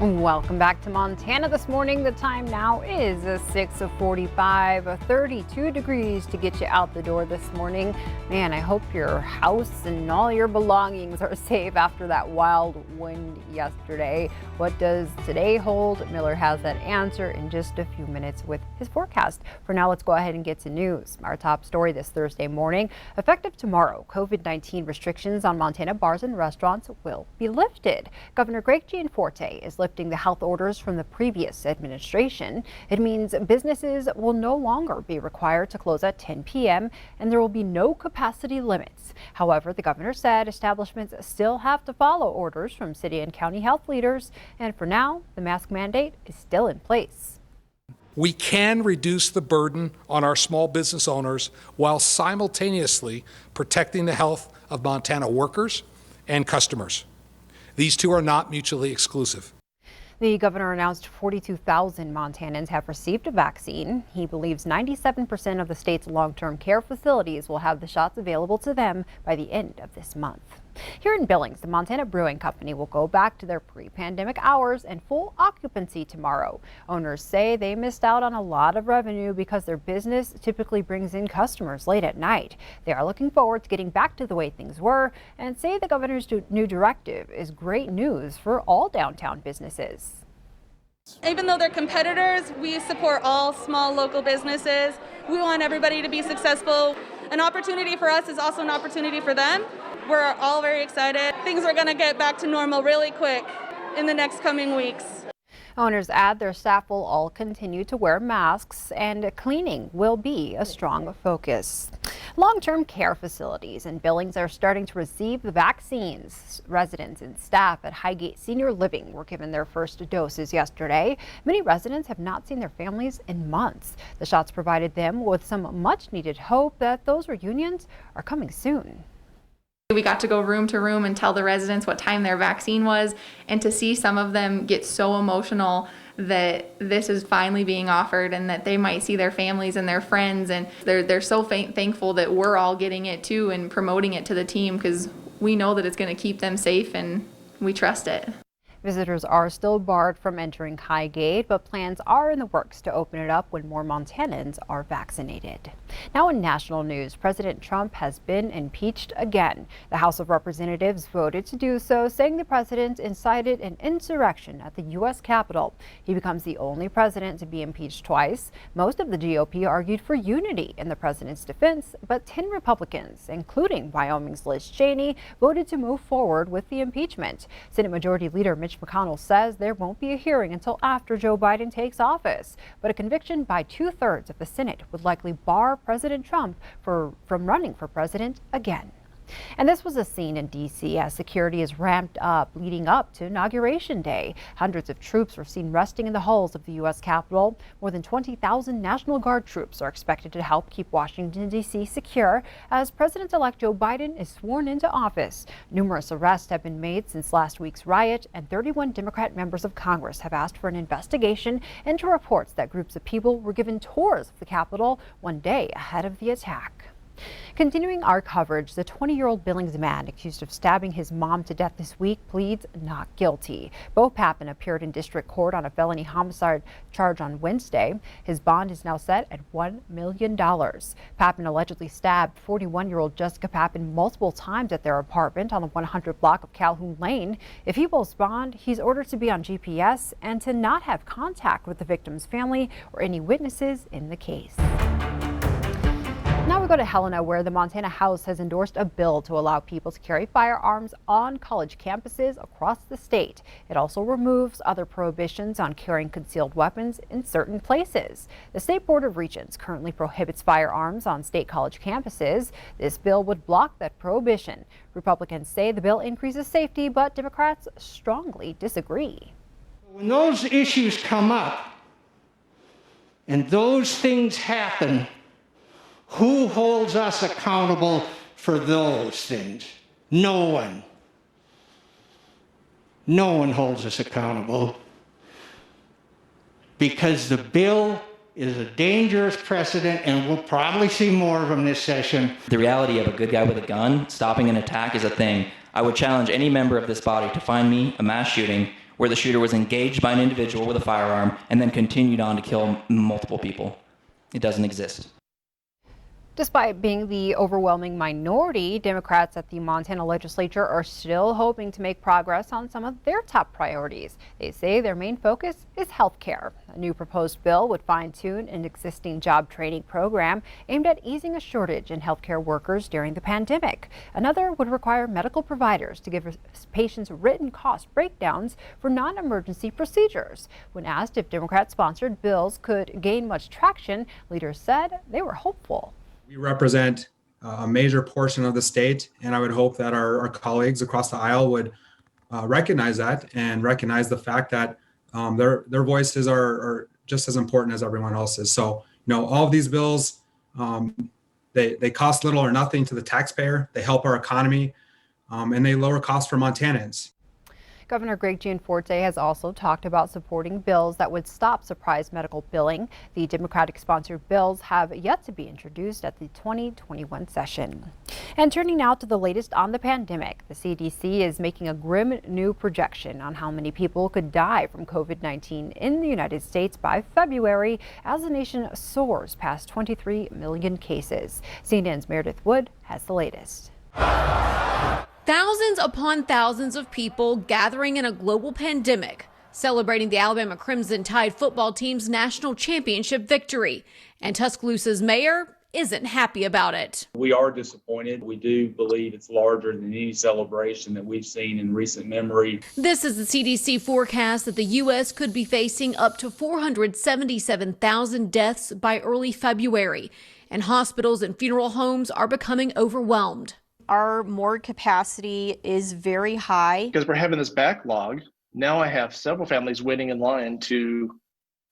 Welcome back to Montana this morning. The time now is 6:45, 32 degrees to get you out the door this morning. Man, I hope your house and all your belongings are safe after that wild wind yesterday. What does today hold? Miller has that answer in just a few minutes with his forecast. For now, let's go ahead and get to news. Our top story this Thursday morning, effective tomorrow, COVID-19 restrictions on Montana bars and restaurants will be lifted. Governor Greg Gianforte is lifting the health orders from the previous administration. It means businesses will no longer be required to close at 10 p.m. and there will be no capacity limits. However, the governor said establishments still have to follow orders from city and county health leaders, and for now, the mask mandate is still in place. We can reduce the burden on our small business owners while simultaneously protecting the health of Montana workers and customers. These two are not mutually exclusive. The governor announced 42,000 Montanans have received a vaccine. He believes 97% of the state's long-term care facilities will have the shots available to them by the end of this month. Here in Billings, the Montana Brewing Company will go back to their pre-pandemic hours and full occupancy tomorrow. Owners say they missed out on a lot of revenue because their business typically brings in customers late at night. They are looking forward to getting back to the way things were and say the governor's new directive is great news for all downtown businesses. Even though they're competitors, we support all small local businesses. We want everybody to be successful. An opportunity for us is also an opportunity for them. We're all very excited. Things are going to get back to normal really quick in the next coming weeks. Owners add their staff will all continue to wear masks and cleaning will be a strong focus. Long-term care facilities in Billings are starting to receive the vaccines. Residents and staff at Highgate Senior Living were given their first doses yesterday. Many residents have not seen their families in months. The shots provided them with some much-needed hope that those reunions are coming soon. We got to go room to room and tell the residents what time their vaccine was, and to see some of them get so emotional that this is finally being offered and that they might see their families and their friends, and they're so thankful that we're all getting it too and promoting it to the team because we know that it's going to keep them safe and we trust it. Visitors are still barred from entering Highgate, but plans are in the works to open it up when more Montanans are vaccinated. Now in national news, President Trump has been impeached again. The House of Representatives voted to do so, saying the president incited an insurrection at the U.S. Capitol. He becomes the only president to be impeached twice. Most of the GOP argued for unity in the president's defense, but 10 Republicans, including Wyoming's Liz Cheney, voted to move forward with the impeachment. Senate Majority Leader Mitch McConnell says there won't be a hearing until after Joe Biden takes office, but a conviction by 2/3 of the Senate would likely bar President Trump from running for president again. And this was a scene in D.C. as security is ramped up leading up to Inauguration Day. Hundreds of troops were seen resting in the halls of the U.S. Capitol. More than 20,000 National Guard troops are expected to help keep Washington, D.C. secure as President-elect Joe Biden is sworn into office. Numerous arrests have been made since last week's riot, and 31 Democrat members of Congress have asked for an investigation into reports that groups of people were given tours of the Capitol one day ahead of the attack. Continuing our coverage, the 20-year-old Billings man accused of stabbing his mom to death this week pleads not guilty. Bo Papin appeared in district court on a felony homicide charge on Wednesday. His bond is now set at $1 million. Papin allegedly stabbed 41-year-old Jessica Papin multiple times at their apartment on the 100 block of Calhoun Lane. If he will bond, he's ordered to be on GPS and to not have contact with the victim's family or any witnesses in the case. Now we go to Helena, where the Montana House has endorsed a bill to allow people to carry firearms on college campuses across the state. It also removes other prohibitions on carrying concealed weapons in certain places. The State Board of Regents currently prohibits firearms on state college campuses. This bill would block that prohibition. Republicans say the bill increases safety, but Democrats strongly disagree. When those issues come up and those things happen, who holds us accountable for those things? No one. No one holds us accountable because the bill is a dangerous precedent, and we'll probably see more of them this session. The reality of a good guy with a gun stopping an attack is a thing. I would challenge any member of this body to find me a mass shooting where the shooter was engaged by an individual with a firearm and then continued on to kill multiple people. It doesn't exist. Despite being the overwhelming minority, Democrats at the Montana legislature are still hoping to make progress on some of their top priorities. They say their main focus is health care. A new proposed bill would fine-tune an existing job training program aimed at easing a shortage in healthcare workers during the pandemic. Another would require medical providers to give patients written cost breakdowns for non-emergency procedures. When asked if Democrat-sponsored bills could gain much traction, leaders said they were hopeful. We represent a major portion of the state, and I would hope that our colleagues across the aisle would recognize that and recognize the fact that their voices are just as important as everyone else's. So, all of these bills, they cost little or nothing to the taxpayer. They help our economy, and they lower costs for Montanans. Governor Greg Gianforte has also talked about supporting bills that would stop surprise medical billing. The Democratic-sponsored bills have yet to be introduced at the 2021 session. And turning now to the latest on the pandemic, the CDC is making a grim new projection on how many people could die from COVID-19 in the United States by February as the nation soars past 23 million cases. CNN's Meredith Wood has the latest. Thousands upon thousands of people gathering in a global pandemic, celebrating the Alabama Crimson Tide football team's national championship victory. And Tuscaloosa's mayor isn't happy about it. We are disappointed. We do believe it's larger than any celebration that we've seen in recent memory. This is the CDC forecast that the U.S. could be facing up to 477,000 deaths by early February, and hospitals and funeral homes are becoming overwhelmed. Our morgue capacity is very high. Because we're having this backlog, now I have several families waiting in line to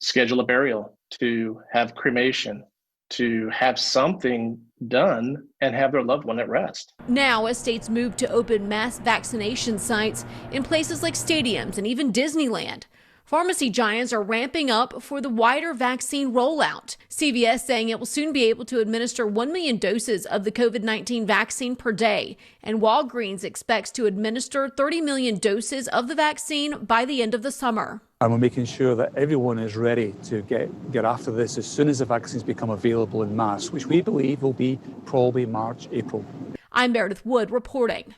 schedule a burial, to have cremation, to have something done and have their loved one at rest. Now, as states move to open mass vaccination sites in places like stadiums and even Disneyland, pharmacy giants are ramping up for the wider vaccine rollout. CVS saying it will soon be able to administer 1 million doses of the COVID-19 vaccine per day. And Walgreens expects to administer 30 million doses of the vaccine by the end of the summer. And we're making sure that everyone is ready to get after this as soon as the vaccines become available in mass, which we believe will be probably March, April. I'm Meredith Wood reporting.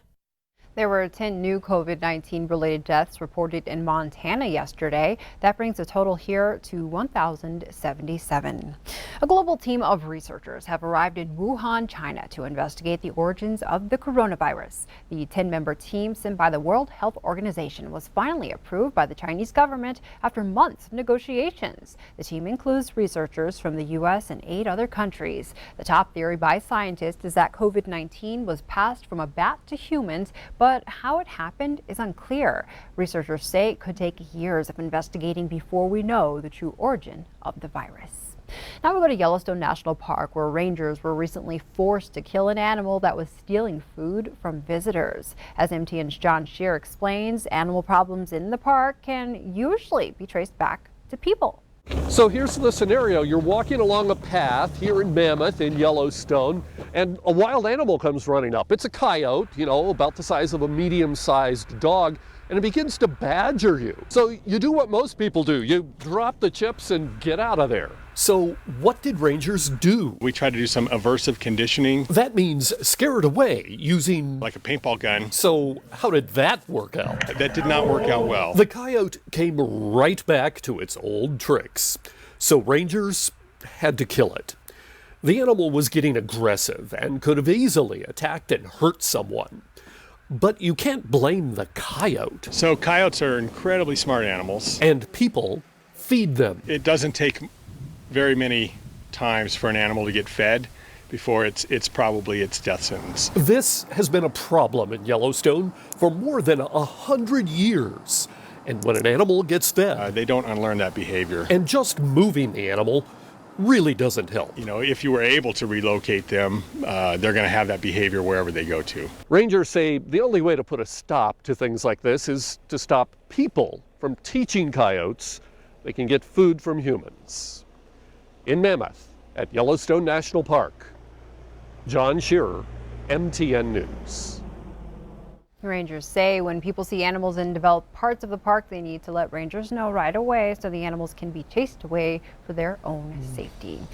There were 10 new COVID-19 related deaths reported in Montana yesterday. That brings the total here to 1,077. A global team of researchers have arrived in Wuhan, China to investigate the origins of the coronavirus. The 10-member team sent by the World Health Organization was finally approved by the Chinese government after months of negotiations. The team includes researchers from the U.S. and 8 other countries. The top theory by scientists is that COVID-19 was passed from a bat to humans, but how it happened is unclear. Researchers say it could take years of investigating before we know the true origin of the virus. Now we go to Yellowstone National Park, where rangers were recently forced to kill an animal that was stealing food from visitors. As MTN's John Shear explains, animal problems in the park can usually be traced back to people. So here's the scenario. You're walking along a path here in Mammoth in Yellowstone, and a wild animal comes running up. It's a coyote, about the size of a medium-sized dog, and it begins to badger you. So you do what most people do. You drop the chips and get out of there. So what did rangers do? We tried to do some aversive conditioning. That means scare it away using... like a paintball gun. So how did that work out? That did not work out well. The coyote came right back to its old tricks. So rangers had to kill it. The animal was getting aggressive and could have easily attacked and hurt someone. But you can't blame the coyote. So coyotes are incredibly smart animals. And people feed them. It doesn't take very many times for an animal to get fed before it's probably its death sentence. This has been a problem in Yellowstone for more than 100 years. And when an animal gets fed... they don't unlearn that behavior. And just moving the animal really doesn't help. If you were able to relocate them, they're going to have that behavior wherever they go to. Rangers say the only way to put a stop to things like this is to stop people from teaching coyotes they can get food from humans. In Mammoth at Yellowstone National Park, John Shearer, MTN News. Rangers say when people see animals in developed parts of the park, they need to let rangers know right away so the animals can be chased away for their own safety.